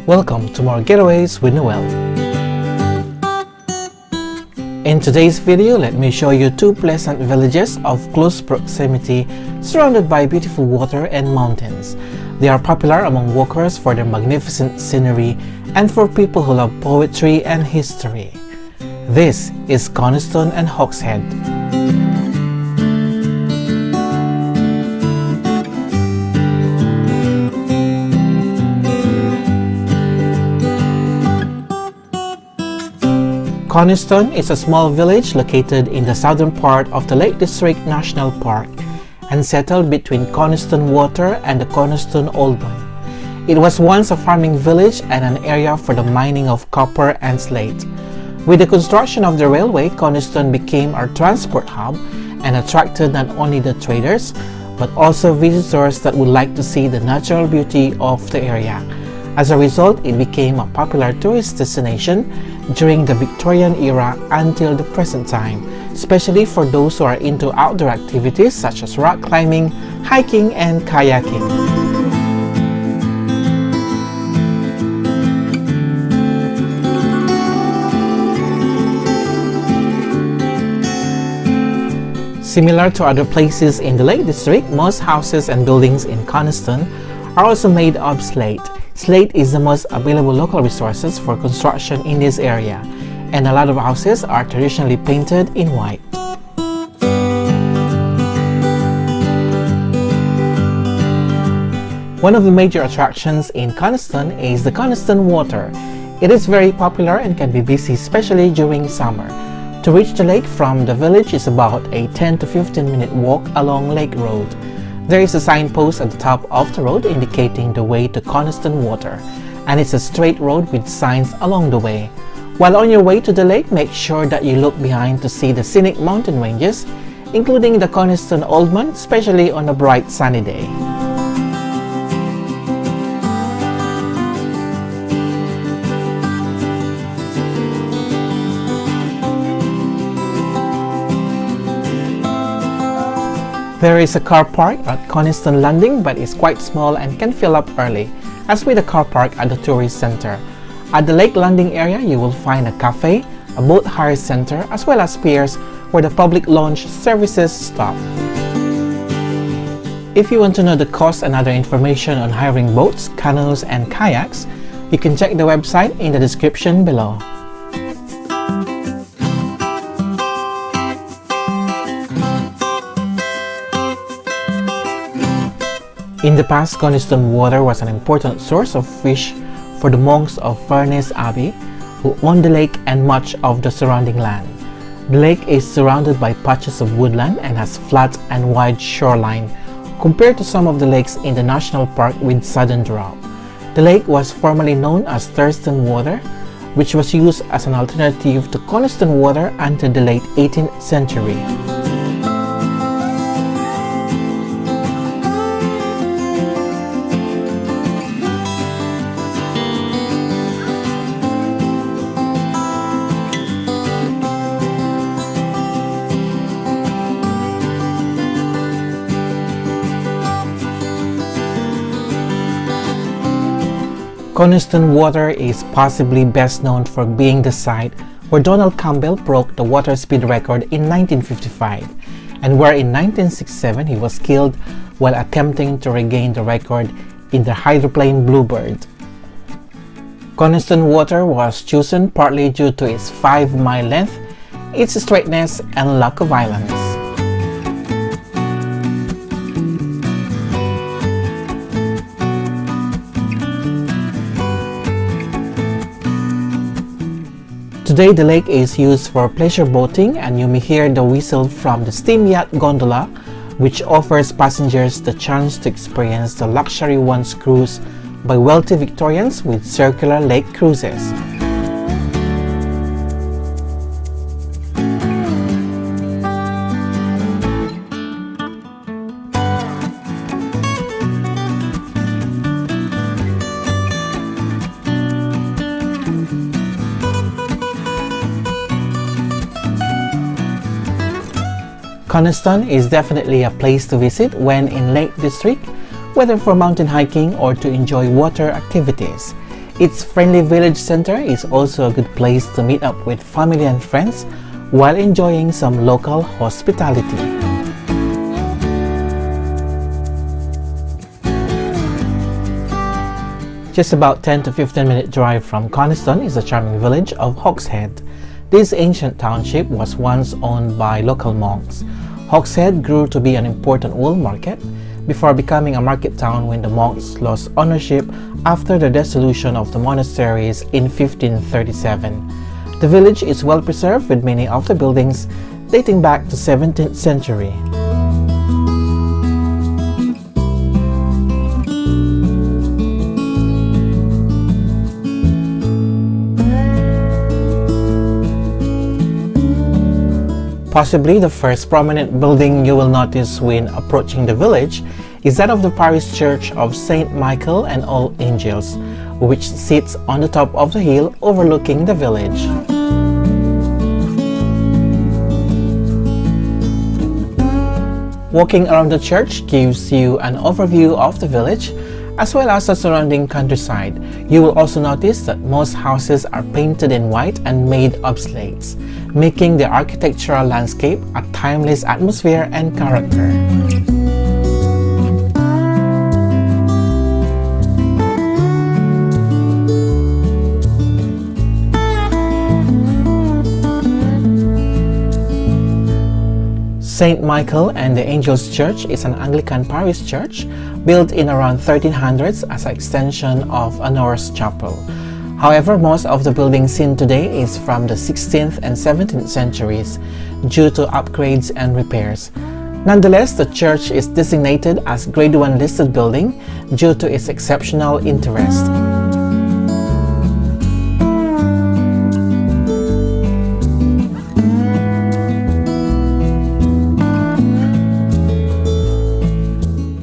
Welcome to more Getaways with Noel. In today's video, let me show you two pleasant villages of close proximity surrounded by beautiful water and mountains. They are popular among walkers for their magnificent scenery and for people who love poetry and history. This is Coniston and Hawkshead. Coniston is a small village located in the southern part of the Lake District National Park and settled between Coniston Water and the Coniston Old Mine. It was once a farming village and an area for the mining of copper and slate. With the construction of the railway, Coniston became our transport hub and attracted not only the traders but also visitors that would like to see the natural beauty of the area. As a result, it became a popular tourist destination during the Victorian era until the present time, especially for those who are into outdoor activities such as rock climbing, hiking, and kayaking. Similar to other places in the Lake District, most houses and buildings in Coniston are also made of slate. Slate is the most available local resources for construction in this area, and a lot of houses are traditionally painted in white. One of the major attractions in Coniston is the Coniston Water. It is very popular and can be busy, especially during summer. To reach the lake from the village is about a 10 to 15 minute walk along Lake Road. There is a signpost at the top of the road indicating the way to Coniston Water, and it's a straight road with signs along the way. While on your way to the lake, make sure that you look behind to see the scenic mountain ranges, including the Coniston Old Mine, especially on a bright sunny day. There is a car park at Coniston Landing, but it's quite small and can fill up early, as with the car park at the tourist center. At the lake landing area, you will find a cafe, a boat hire center, as well as piers where the public launch services stop. If you want to know the cost and other information on hiring boats, canoes, and kayaks, you can check the website in the description below. In the past, Coniston Water was an important source of fish for the monks of Furness Abbey, who owned the lake and much of the surrounding land. The lake is surrounded by patches of woodland and has flat and wide shoreline, compared to some of the lakes in the national park with sudden drop. The lake was formerly known as Thurston Water, which was used as an alternative to Coniston Water until the late 18th century. Coniston Water is possibly best known for being the site where Donald Campbell broke the water speed record in 1955, and where in 1967 he was killed while attempting to regain the record in the hydroplane Bluebird. Coniston Water was chosen partly due to its 5-mile length, its straightness, and lack of islands. Today, the lake is used for pleasure boating, and you may hear the whistle from the steam yacht gondola, which offers passengers the chance to experience the luxury once cruise by wealthy Victorians with circular lake cruises. Coniston is definitely a place to visit when in Lake District, whether for mountain hiking or to enjoy water activities. Its friendly village center is also a good place to meet up with family and friends while enjoying some local hospitality. Just about 10 to 15 minute drive from Coniston is the charming village of Hawkshead. This ancient township was once owned by local monks. Hawkshead grew to be an important wool market before becoming a market town when the monks lost ownership after the dissolution of the monasteries in 1537. The village is well preserved with many of the buildings dating back to 17th century. Possibly the first prominent building you will notice when approaching the village is that of the Parish Church of St. Michael and All Angels, which sits on the top of the hill overlooking the village. Walking around the church gives you an overview of the village as well as the surrounding countryside. You will also notice that most houses are painted in white and made of slates, making the architectural landscape a timeless atmosphere and character. St. Michael and the Angels Church is an Anglican parish church built in around 1300s as an extension of a Norse chapel. However, most of the building seen today is from the 16th and 17th centuries due to upgrades and repairs. Nonetheless, the church is designated as Grade 1 listed building due to its exceptional interest.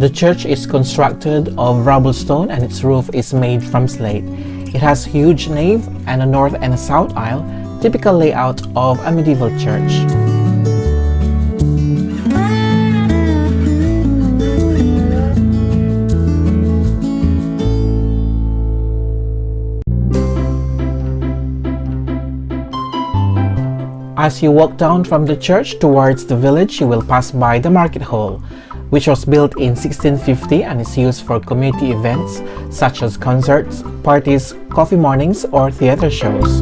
The church is constructed of rubble stone and its roof is made from slate. It has a huge nave and a north and a south aisle, typical layout of a medieval church. As you walk down from the church towards the village, you will pass by the market hall, which was built in 1650 and is used for community events such as concerts, parties, coffee mornings, or theater shows.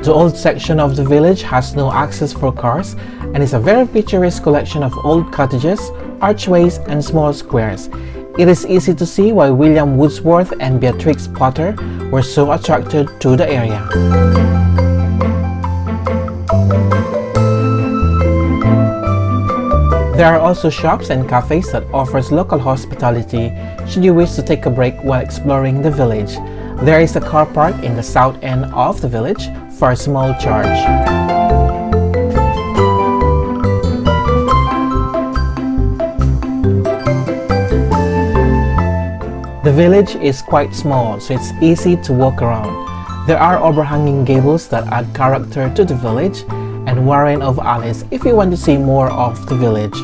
The old section of the village has no access for cars and is a very picturesque collection of old cottages, archways, and small squares. It is easy to see why William Wordsworth and Beatrix Potter were so attracted to the area. There are also shops and cafes that offers local hospitality should you wish to take a break while exploring the village. There is a car park in the south end of the village for a small charge. The village is quite small, so it's easy to walk around. There are overhanging gables that add character to the village and warren of alleys if you want to see more of the village.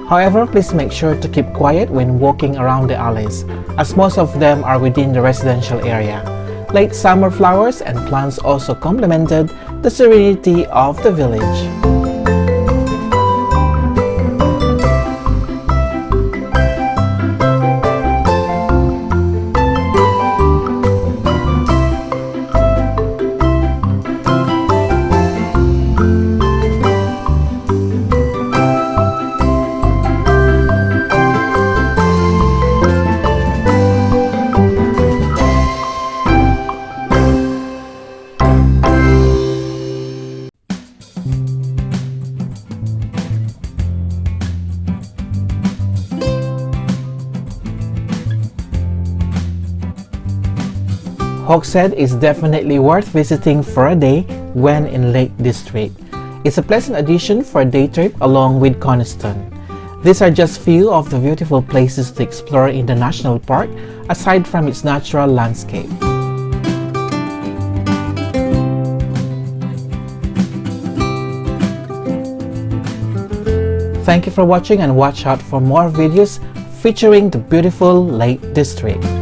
However, please make sure to keep quiet when walking around the alleys, as most of them are within the residential area. Late summer flowers and plants also complemented the serenity of the village. Hawkshead is definitely worth visiting for a day when in Lake District. It's a pleasant addition for a day trip along with Coniston. These are just few of the beautiful places to explore in the national park aside from its natural landscape. Thank you for watching, and watch out for more videos featuring the beautiful Lake District.